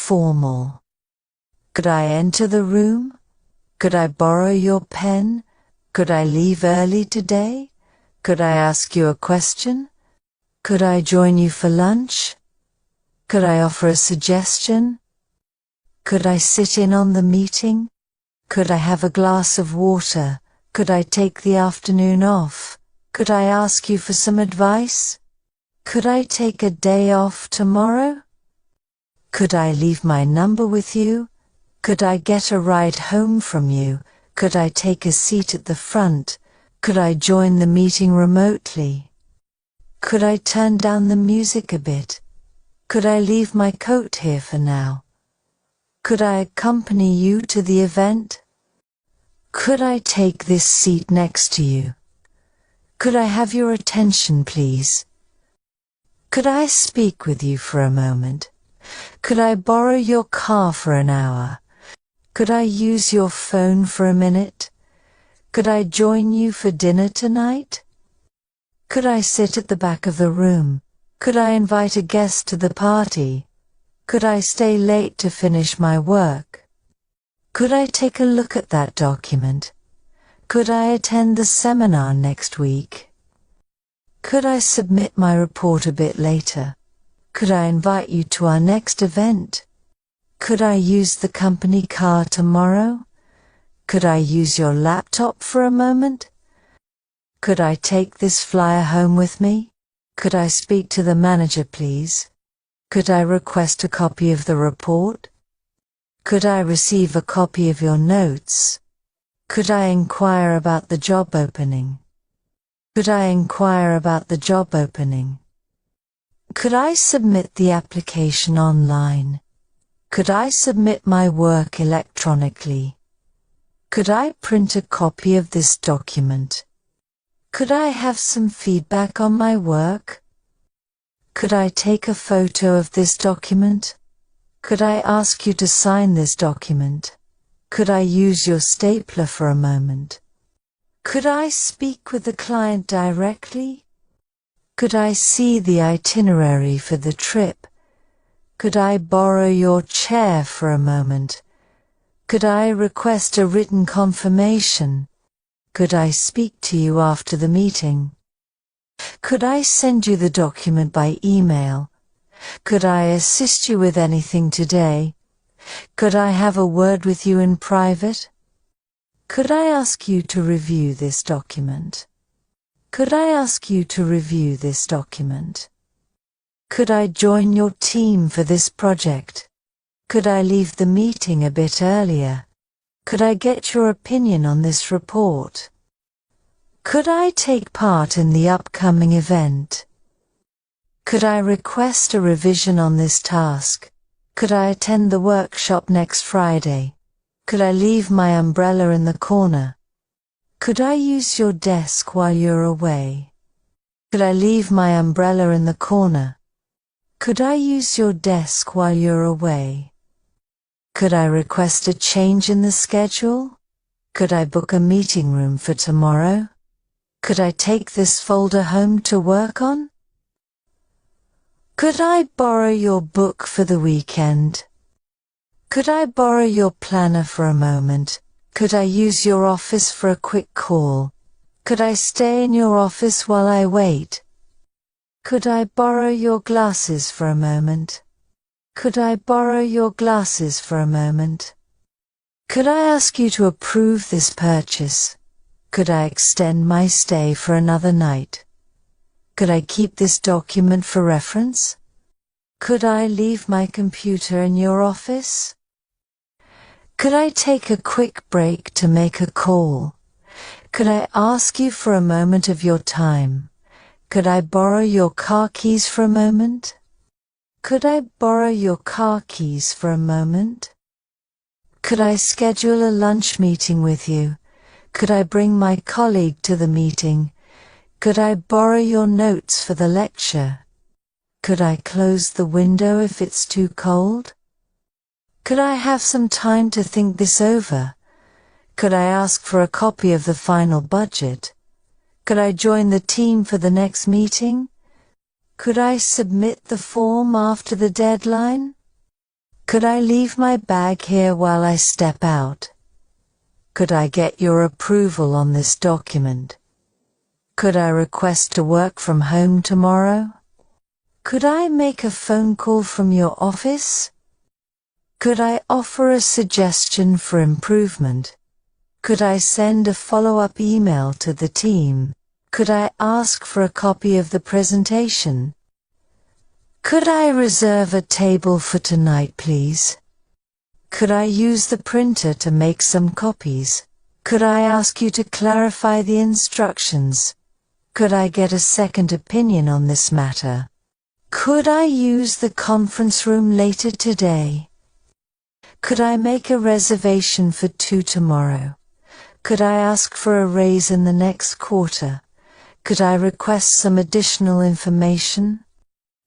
formal? Could I enter the room? Could I borrow your pen? Could I leave early today? Could I ask you a question? Could I join you for lunch? Could I offer a suggestion? Could I sit in on the meeting? Could I have a glass of water? Could I take the afternoon off? Could I ask you for some advice? Could I take a day off tomorrow? Could I leave my number with you? Could I get a ride home from you? Could I take a seat at the front? Could I join the meeting remotely? Could I turn down the music a bit? Could I leave my coat here for now? Could I accompany you to the event? Could I take this seat next to you? Could I have your attention, please? Could I speak with you for a moment? Could I borrow your car for an hour? Could I use your phone for a minute? Could I join you for dinner tonight? Could I sit at the back of the room? Could I invite a guest to the party? Could I stay late to finish my work? Could I take a look at that document? Could I attend the seminar next week? Could I submit my report a bit later? Could I invite you to our next event? Could I use the company car tomorrow? Could I use your laptop for a moment? Could I take this flyer home with me? Could I speak to the manager, please? Could I request a copy of the report? Could I receive a copy of your notes? Could I inquire about the job opening? Could I inquire about the job opening? Could I submit the application online? Could I submit my work electronically? Could I print a copy of this document? Could I have some feedback on my work? Could I take a photo of this document? Could I ask you to sign this document? Could I use your stapler for a moment? Could I speak with the client directly? Could I see the itinerary for the trip? Could I borrow your chair for a moment? Could I request a written confirmation? Could I speak to you after the meeting? Could I send you the document by email? Could I assist you with anything today? Could I have a word with you in private? Could I ask you to review this document? Could I ask you to review this document? Could I join your team for this project? Could I leave the meeting a bit earlier? Could I get your opinion on this report? Could I take part in the upcoming event? Could I request a revision on this task? Could I attend the workshop next Friday? Could I leave my umbrella in the corner? Could I use your desk while you're away? Could I leave my umbrella in the corner? Could I use your desk while you're away? Could I request a change in the schedule? Could I book a meeting room for tomorrow? Could I take this folder home to work on? Could I borrow your book for the weekend? Could I borrow your planner for a moment? Could I use your office for a quick call? Could I stay in your office while I wait? Could I borrow your glasses for a moment? Could I borrow your glasses for a moment? Could I ask you to approve this purchase? Could I extend my stay for another night? Could I keep this document for reference? Could I leave my computer in your office? Could I take a quick break to make a call? Could I ask you for a moment of your time? Could I borrow your car keys for a moment? Could I borrow your car keys for a moment? Could I schedule a lunch meeting with you? Could I bring my colleague to the meeting? Could I borrow your notes for the lecture? Could I close the window if it's too cold? Could I have some time to think this over? Could I ask for a copy of the final budget? Could I join the team for the next meeting? Could I submit the form after the deadline? Could I leave my bag here while I step out? Could I get your approval on this document? Could I request to work from home tomorrow? Could I make a phone call from your office? Could I offer a suggestion for improvement? Could I send a follow-up email to the team? Could I ask for a copy of the presentation? Could I reserve a table for tonight, please? Could I use the printer to make some copies? Could I ask you to clarify the instructions? Could I get a second opinion on this matter? Could I use the conference room later today? Could I make a reservation for 2 tomorrow? Could I ask for a raise in the next quarter? Could I request some additional information?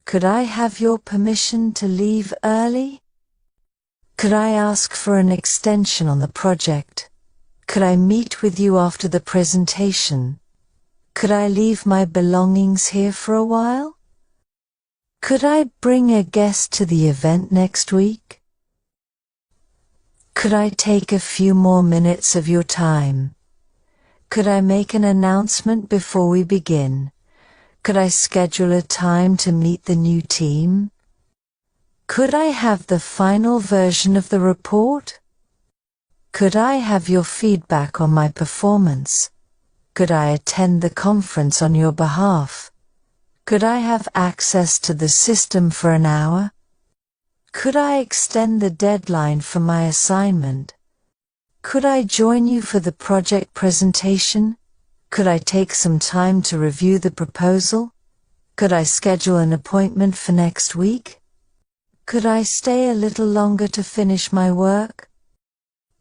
Could I have your permission to leave early? Could I ask for an extension on the project? Could I meet with you after the presentation? Could I leave my belongings here for a while? Could I bring a guest to the event next week? Could I take a few more minutes of your time? Could I make an announcement before we begin? Could I schedule a time to meet the new team? Could I have the final version of the report? Could I have your feedback on my performance? Could I attend the conference on your behalf? Could I have access to the system for an hour? Could I extend the deadline for my assignment? Could I join you for the project presentation? Could I take some time to review the proposal? Could I schedule an appointment for next week? Could I stay a little longer to finish my work?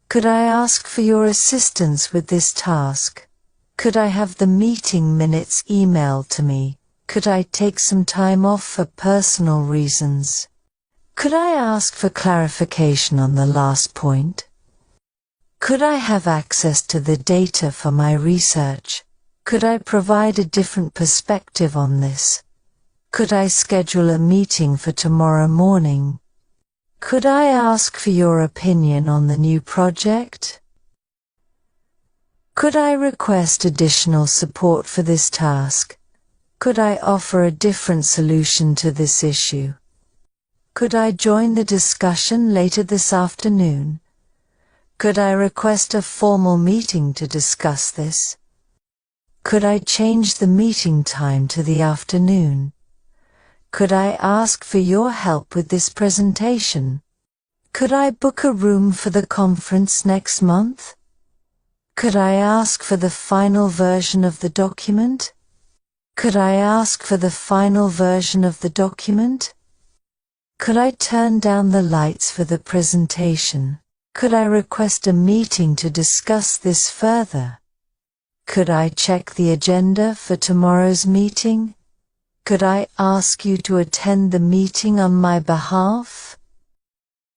Could I ask for your assistance with this task? Could I have the meeting minutes emailed to me? Could I take some time off for personal reasons? Could I ask for clarification on the last point? Could I have access to the data for my research? Could I provide a different perspective on this? Could I schedule a meeting for tomorrow morning? Could I ask for your opinion on the new project? Could I request additional support for this task? Could I offer a different solution to this issue? Could I join the discussion later this afternoon? Could I request a formal meeting to discuss this? Could I change the meeting time to the afternoon? Could I ask for your help with this presentation? Could I book a room for the conference next month? Could I ask for the final version of the document? Could I ask for the final version of the document? Could I turn down the lights for the presentation? Could I request a meeting to discuss this further? Could I check the agenda for tomorrow's meeting? Could I ask you to attend the meeting on my behalf?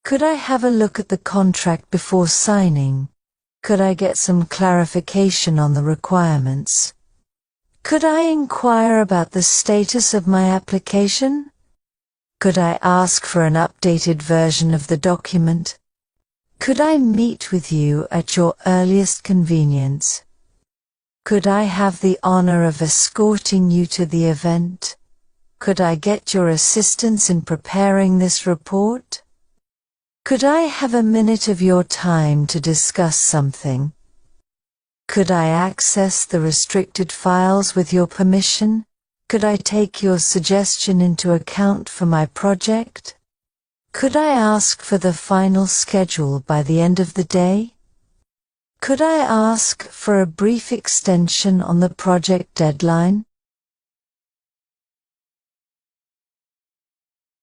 Could I have a look at the contract before signing? Could I get some clarification on the requirements? Could I inquire about the status of my application? Could I ask for an updated version of the document? Could I meet with you at your earliest convenience? Could I have the honor of escorting you to the event? Could I get your assistance in preparing this report? Could I have a minute of your time to discuss something? Could I access the restricted files with your permission? Could I take your suggestion into account for my project? Could I ask for the final schedule by the end of the day? Could I ask for a brief extension on the project deadline?